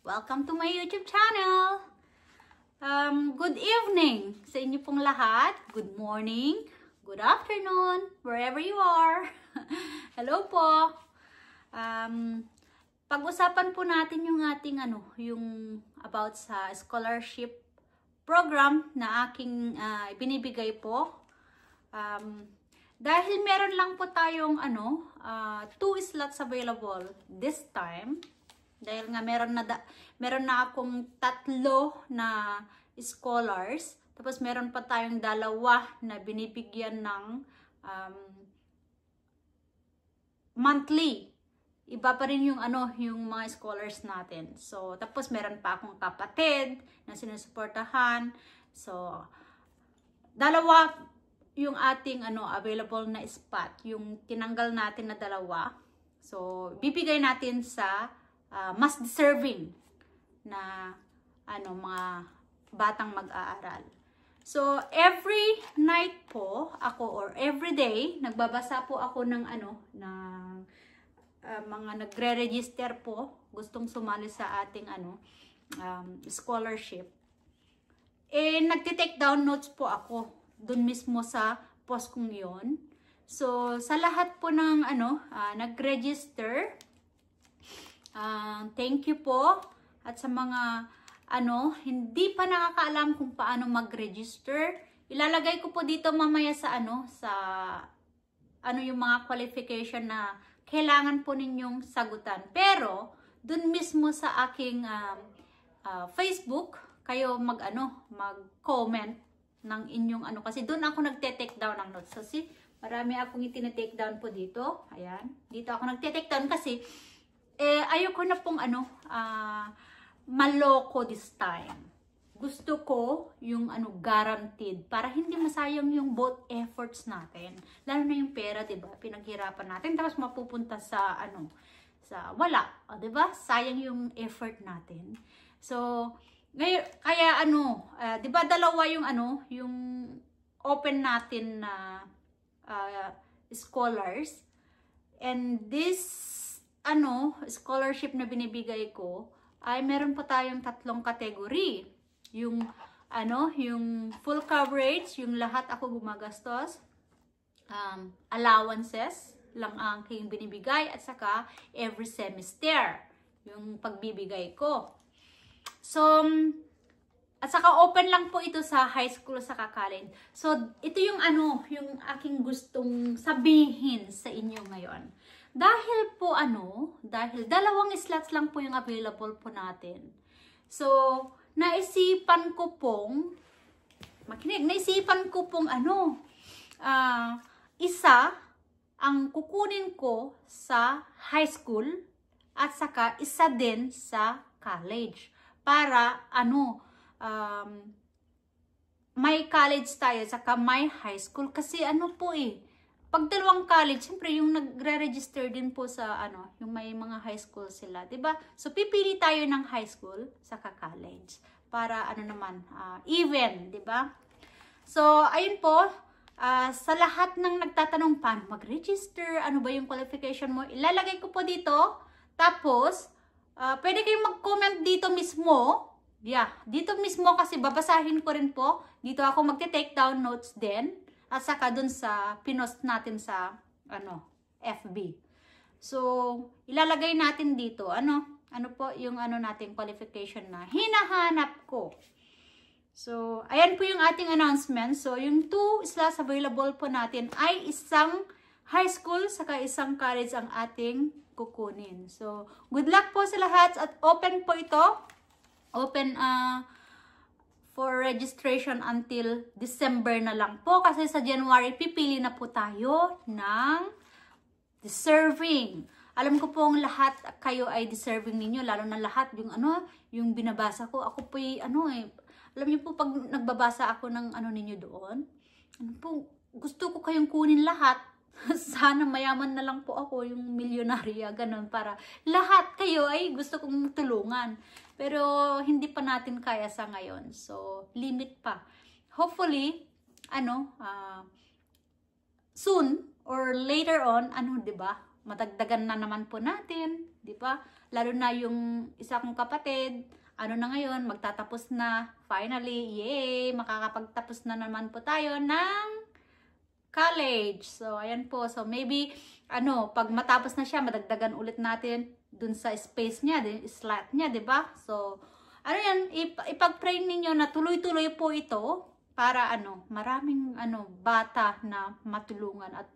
Welcome to my YouTube channel! Good evening sa inyo pong lahat. Good morning, good afternoon, wherever you are. Hello po! Pag-usapan po natin yung ating yung about sa scholarship program na aking binibigay po. Dahil meron lang po tayong 2 slots available this time. Dahil nga meron na akong 3 na scholars. Tapos meron pa tayong 2 na binibigyan ng monthly. Iba pa rin yung yung mga scholars natin. So tapos meron pa akong kapatid na sinusuportahan. So 2 yung ating available na spot, yung tinanggal natin na 2. So bibigay natin sa mas deserving na mga batang mag-aaral. So every night po ako, or every day, nagbabasa po ako ng mga nagre-register po, gustong sumali sa ating scholarship. Nagti-take down notes po ako dun mismo sa post kong yon. So sa lahat po ng nag-register, thank you po. At sa mga hindi pa nakakaalam kung paano mag-register, ilalagay ko po dito mamaya sa yung mga qualification na kailangan po ninyong sagutan. Pero dun mismo sa aking Facebook, kayo mag-comment ng inyong kasi doon ako nagte-take down ng notes. Kasi marami akong itine-take down po dito. Ayan. Dito ako nagte-take down kasi ayoko na pong maloko this time. Gusto ko yung guaranteed para hindi masayang yung both efforts natin. Lalo na yung pera, 'di ba? Pinaghirapan natin tapos mapupunta sa sa wala, 'di ba? Sayang yung effort natin. So ngayon, kaya 'di ba 2 yung open natin na scholars, and this scholarship na binibigay ko ay meron pa tayong 3 category. Yung yung full coverage, yung lahat ako gumagastos, allowances lang ang aking binibigay, at saka every semester yung pagbibigay ko. So, at saka open lang po ito sa high school, sa college. So, ito yung yung aking gustong sabihin sa inyo ngayon. Dahil po dahil 2 slots lang po yung available po natin. So, naisipan ko pong isa ang kukunin ko sa high school at saka isa din sa college. Para may college tayo saka may high school, kasi pag 2 college, siyempre yung nagre-register din po sa yung may mga high school sila, 'di ba? So pipili tayo ng high school saka college para even, 'di ba? So ayun po, sa lahat ng nagtatanong paano mag-register, ano ba yung qualification mo, ilalagay ko po dito. Tapos pwede kayong mag-comment dito mismo. Yeah, dito mismo kasi babasahin ko rin po. Dito ako magte-take down notes din. At saka dun sa pinost natin sa FB. So, ilalagay natin dito. Ano po yung nating qualification na hinahanap ko. So, ayan po yung ating announcement. So, yung 2 slots available po natin ay isang high school saka isang college ang ating kukunin. So, good luck po sa lahat, at open po ito. Open for registration until December na lang po, kasi sa January pipili na po tayo ng deserving. Alam ko pong lahat kayo ay deserving ninyo, lalo na lahat yung yung binabasa ko. Ako po alam niyo po pag nagbabasa ako ng ninyo doon, gusto ko kayong kunin lahat. Sana mayaman na lang po ako, yung milyonarya, ganun, para lahat kayo ay gusto kong tulungan. Pero hindi pa natin kaya sa ngayon. So, limit pa. Hopefully, soon or later on, 'di ba? madagdagan na naman po natin, di ba? Lalo na yung isa kong kapatid, ano na ngayon, magtatapos na, finally, yay, makakapagtapos na naman po tayo ng college. So, ayan po. So, maybe, pag matapos na siya, madagdagan ulit natin dun sa space niya, slot niya, di ba? So, ipag-pray ninyo na tuloy-tuloy po ito para maraming bata na matulungan at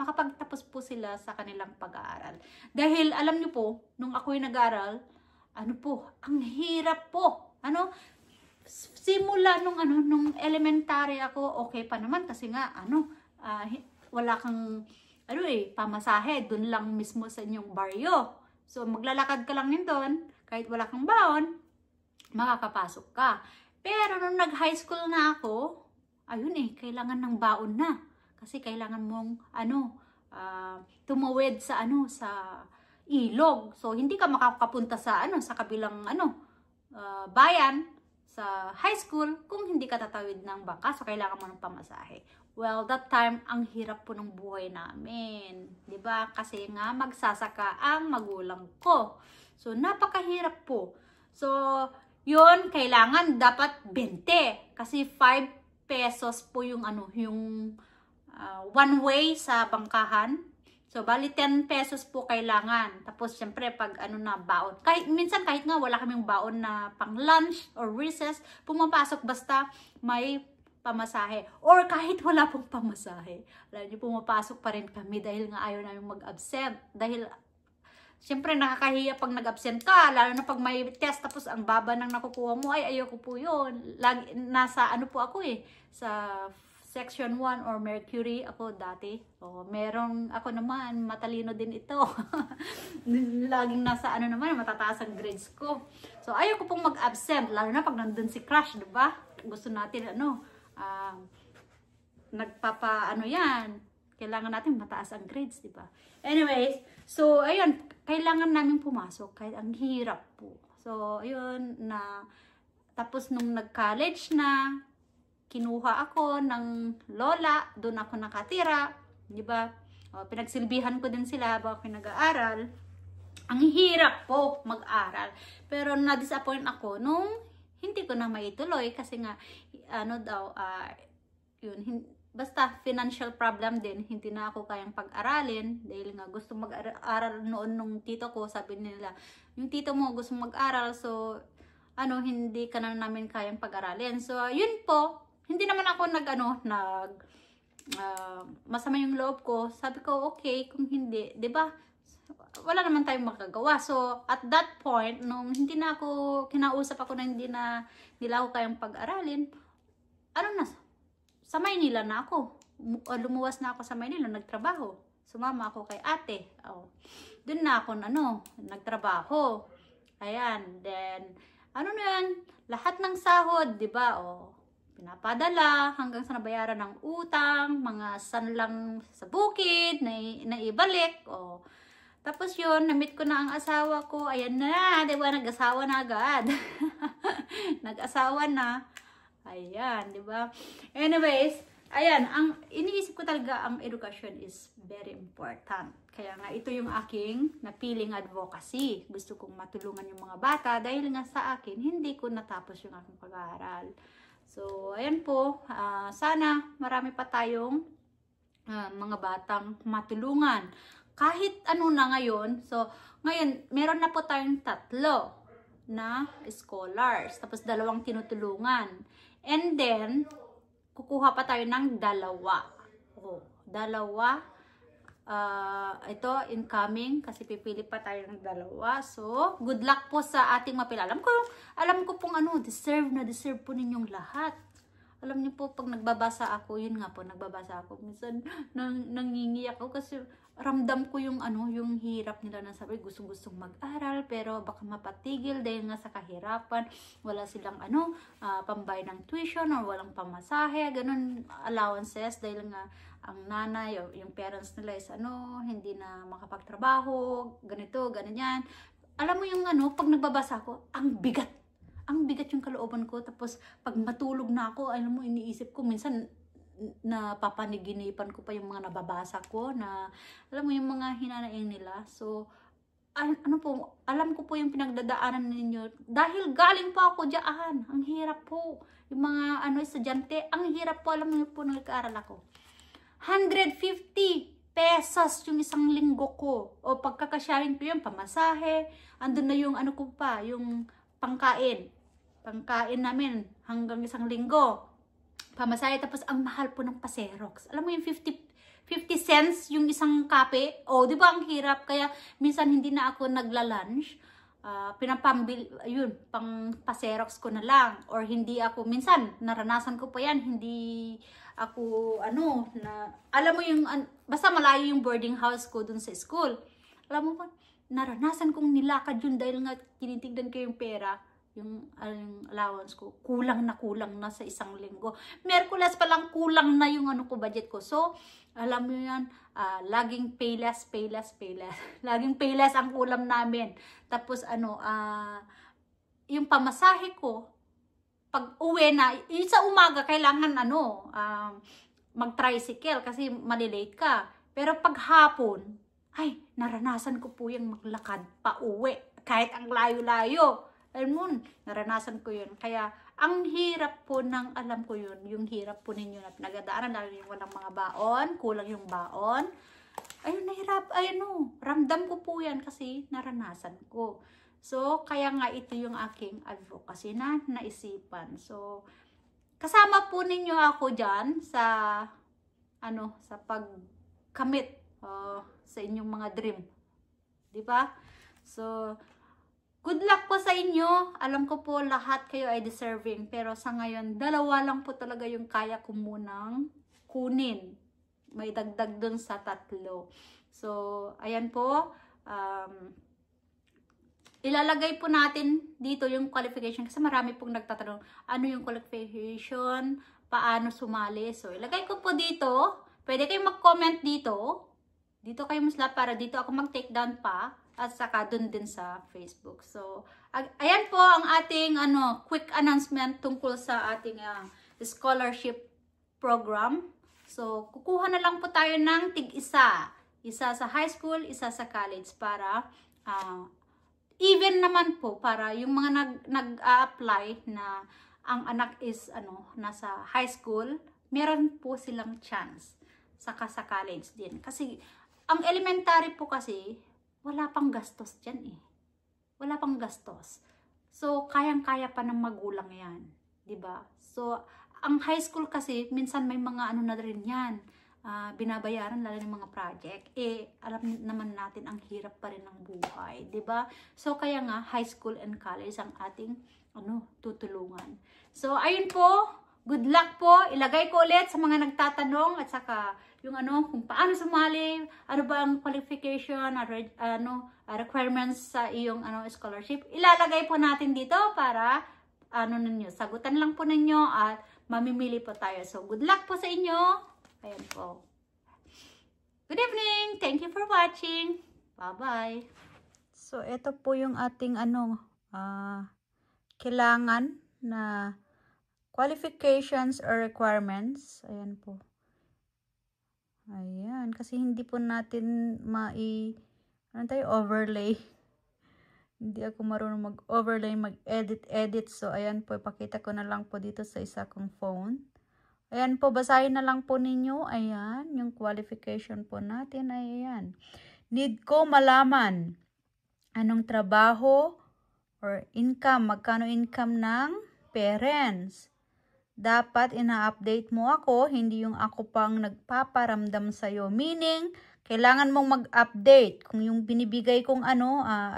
makapagtapos po sila sa kanilang pag-aaral. Dahil alam niyo po, nung ako'y nag-aaral, ang hirap po. Simula nung elementary ako, okay pa naman kasi nga wala kang pamasahe dun lang mismo sa inyong baryo. So maglalakad ka lang yun doon, kahit wala kang baon, makakapasok ka. Pero nung nag-high school na ako, kailangan ng baon na. Kasi kailangan mong tumawid sa sa ilog. So hindi ka makakapunta sa sa kabilang bayan sa high school kung hindi ka tatawid ng bangka. So kailangan mo ng pamasahe. Well, that time ang hirap po ng buhay namin, 'di ba? Kasi nga magsasaka ang magulang ko. So napakahirap po. So yun, kailangan dapat 20 kasi 5 pesos po yung one way sa bangkahan. So bali 10 pesos po kailangan. Tapos syempre pag baon. Minsan kahit nga wala kaming baon na pang lunch or recess, pumapasok basta may pamasahe. Or kahit wala pong pamasahe. Alam niyo, pumapasok pa rin kami dahil nga ayaw namin mag-absent. Dahil siyempre, nakakahiya pag nag-absent ka, lalo na pag may test, tapos ang baba nang nakukuha mo, ayoko po yun. Nasa po ako sa section 1 or Mercury ako dati. Ako naman, matalino din ito. Laging nasa naman, matataas ang grades ko. So, ayoko pong mag-absent, lalo na pag nandun si crush, diba? Gusto natin, yan, kailangan natin mataas ang grades, diba? Anyways, so, ayun, kailangan namin pumasok, kahit ang hirap po. So, ayun, tapos nung nag-college na, kinuha ako ng lola, doon ako nakatira, diba? Pinagsilbihan ko din sila habang ako nag-aaral. Ang hirap po mag-aral. Pero na-disappoint ako nung hindi ko na maituloy kasi nga, basta financial problem din, hindi na ako kayang pag-aralin dahil nga gusto mag-aral noon nung tito ko, sabi nila, yung tito mo gusto mag-aral, so hindi ka na namin kayang pag-aralin. So yun po, hindi naman ako masama yung loob ko. Sabi ko, okay, kung hindi, 'di ba? Wala naman tayong magagawa. So at that point, nung hindi na ako kinausap ako na hindi nila ako kayang pag-aralin, sa Maynila na ako. Lumuwas na ako sa Maynila, nagtrabaho. Sumama ako kay ate. Doon na ako nagtrabaho. Ayan, then na yan, lahat ng sahod, 'di ba? Pinapadala hanggang sa nabayaran ng utang, mga sanlang sa bukid na ibalik. Tapos yun, na-meet ko na ang asawa ko. Ayan na, 'di ba? Nag-asawa na agad. Nag-asawa na. Ayan, di ba? Anyways, ayan, ang iniisip ko talaga, ang edukasyon is very important. Kaya nga, ito yung aking napiling advocacy. Gusto kong matulungan yung mga bata dahil nga sa akin, hindi ko natapos yung aking pag-aaral. So, ayan po, sana marami pa tayong mga batang matulungan. Kahit na ngayon, so, ngayon, meron na po tayong 3 na scholars, tapos 2 tinutulungan. And then, kukuha pa tayo ng 2. 2. Ito, incoming, kasi pipili pa tayo ng 2. So, good luck po sa ating mapila. Alam ko pong deserve po ninyong lahat. Alam niyo po, pag nagbabasa ako, yun nga po, nagbabasa ako. Minsan, nangingi ako kasi ramdam ko yung yung hirap nila na sabi, gustong-gustong mag-aral pero baka mapatigil dahil nga sa kahirapan, wala silang pambayad ng tuition or walang pamasahe, ganun allowances dahil nga ang nanay o yung parents nila is hindi na makapagtrabaho, ganito, ganyan. Alam mo yung pag nagbabasa ako, ang bigat yung kalooban ko, tapos pag matulog na ako, alam mo, iniisip ko minsan napapaniginipan ko pa yung mga nababasa ko na, alam mo yung mga hinanaing nila. So, ano po, alam ko po yung pinagdadaanan ninyo. Dahil galing po ako diyan. Ang hirap po. Yung mga estudyante, ang hirap po, alam mo po, nag-aaral ako. 150 pesos yung isang linggo ko. O pagkakasyahin ko yun, pamasahe. Andun na yung ko pa, yung pangkain. Pangkain namin hanggang isang linggo. Pamasahe, tapos ang mahal po ng pa-Xerox. Alam mo yung 50 cents yung isang kape. O, di ba ang hirap? Kaya minsan hindi na ako nagla-lunch. Pinapambil, ayun, pang pa-Xerox ko na lang. Or hindi ako, minsan, naranasan ko pa yan, hindi ako, alam mo yung, basta malayo yung boarding house ko dun sa school. Alam mo ba, naranasan kong nilakad yun dahil nga tinitignan ko yung pera, yung allowance ko, kulang na sa isang linggo. Merkulas pa lang kulang na yung budget ko. So, alam mo yan, laging payless. Laging payless ang ulam namin. Tapos, yung pamasahe ko, pag uwi na, yung sa umaga, kailangan, mag-tricycle kasi malilate ka. Pero pag hapon, ay, naranasan ko po yung maglakad pa uwi. Kahit ang layo-layo. Alam mo, naranasan ko yun. Kaya, ang hirap po alam ko yun, yung hirap po ninyo na pinagdadaanan, lalo yung walang mga baon, kulang yung baon. Ayun, nahirap, ramdam ko po yan kasi naranasan ko. So, kaya nga ito yung aking advocacy na naisipan. So, kasama po ninyo ako dyan sa, sa pagkamit sa inyong mga dream. Diba? So, good luck po sa inyo. Alam ko po lahat kayo ay deserving. Pero sa ngayon, 2 lang po talaga yung kaya ko munang kunin. May dagdag dun sa 3. So, ayan po. Ilalagay po natin dito yung qualification. Kasi marami pong nagtatanong, ano yung qualification? Paano sumali? So, ilagay ko po dito. Pwede kayong mag-comment dito. Dito kayo musla para dito ako mag-take down pa. At saka dun din sa Facebook. So, ayan po ang ating quick announcement tungkol sa ating scholarship program. So, kukuha na lang po tayo ng tig-isa. Isa sa high school, isa sa college para even naman po para yung mga nag-a-apply na ang anak is nasa high school, meron po silang chance saka sa college din. Kasi ang elementary po kasi wala pang gastos dyan eh. Wala pang gastos. So, kayang-kaya pa ng magulang yan. Diba? So, ang high school kasi, minsan may mga na rin yan. Binabayaran lalo ng mga project. Alam naman natin, ang hirap pa rin ng buhay. Diba? So, kaya nga, high school and college ang ating, tutulungan. So, ayun po. Good luck po. Ilagay ko ulit sa mga nagtatanong at saka yung kung paano sumali, ano ba ang qualification, requirements sa iyong scholarship. Ilalagay po natin dito para ninyo, sagutan lang po ninyo at mamimili po tayo. So, good luck po sa inyo. Ayan po. Good evening. Thank you for watching. Bye-bye. So, ito po yung ating kailangan na qualifications or requirements. Ayan po. Ayan. Kasi hindi po natin overlay. Hindi ako marunong mag-overlay, mag-edit. So, ayan po. Ipakita ko na lang po dito sa isa kong phone. Ayan po. Basahin na lang po ninyo. Ayan. Yung qualification po natin. Ayan. Need ko malaman anong trabaho or income. Magkano income ng parents. Dapat ina-update mo ako, hindi yung ako pang nagpaparamdam sa'yo. Meaning, kailangan mong mag-update kung yung binibigay kong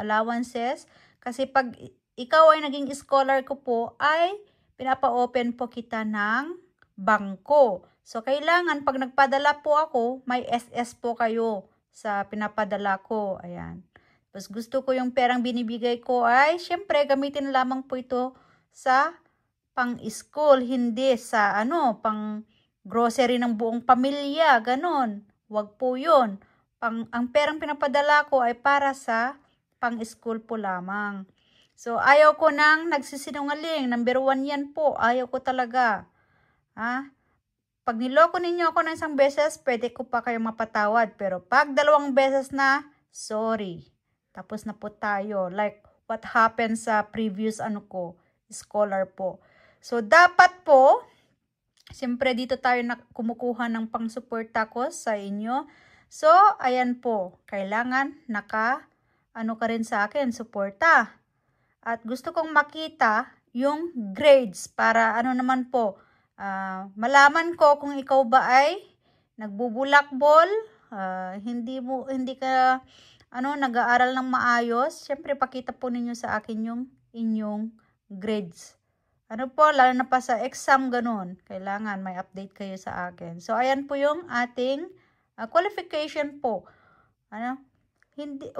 allowances. Kasi pag ikaw ay naging scholar ko po, ay pinapa-open po kita ng bangko. So, kailangan pag nagpadala po ako, may SS po kayo sa pinapadala ko. Ayan. Tapos gusto ko yung perang binibigay ko ay, syempre, gamitin lamang po ito sa pang-school, hindi sa pang-grocery ng buong pamilya, ganon. Wag po yun. Ang perang pinapadala ko ay para sa pang-school po lamang. So, ayaw ko nang nagsisinungaling. Number 1 yan po. Ayaw ko talaga. pag niloko ninyo ako ng isang beses, pwede ko pa kayo mapatawad. Pero pag 2 beses na, sorry. Tapos na po tayo. Like what happened sa previous scholar po. So, dapat po, siyempre dito tayo kumukuha ng pang-suporta ko sa inyo. So, ayan po. Kailangan ka rin sa akin, suporta. At gusto kong makita yung grades para naman po, malaman ko kung ikaw ba ay nagbubulakbol, hindi ka nag-aaral ng maayos. Siyempre pakita po ninyo sa akin yung inyong grades. Lalo na pa sa exam ganun, kailangan may update kayo sa akin. So ayan po yung ating qualification po.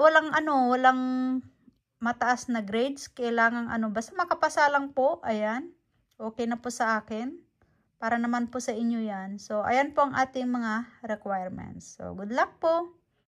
Walang mataas na grades, kailangan basta makapasa lang po, ayan. Okay na po sa akin. Para naman po sa inyo yan. So, ayan po ang ating mga requirements. So, good luck po!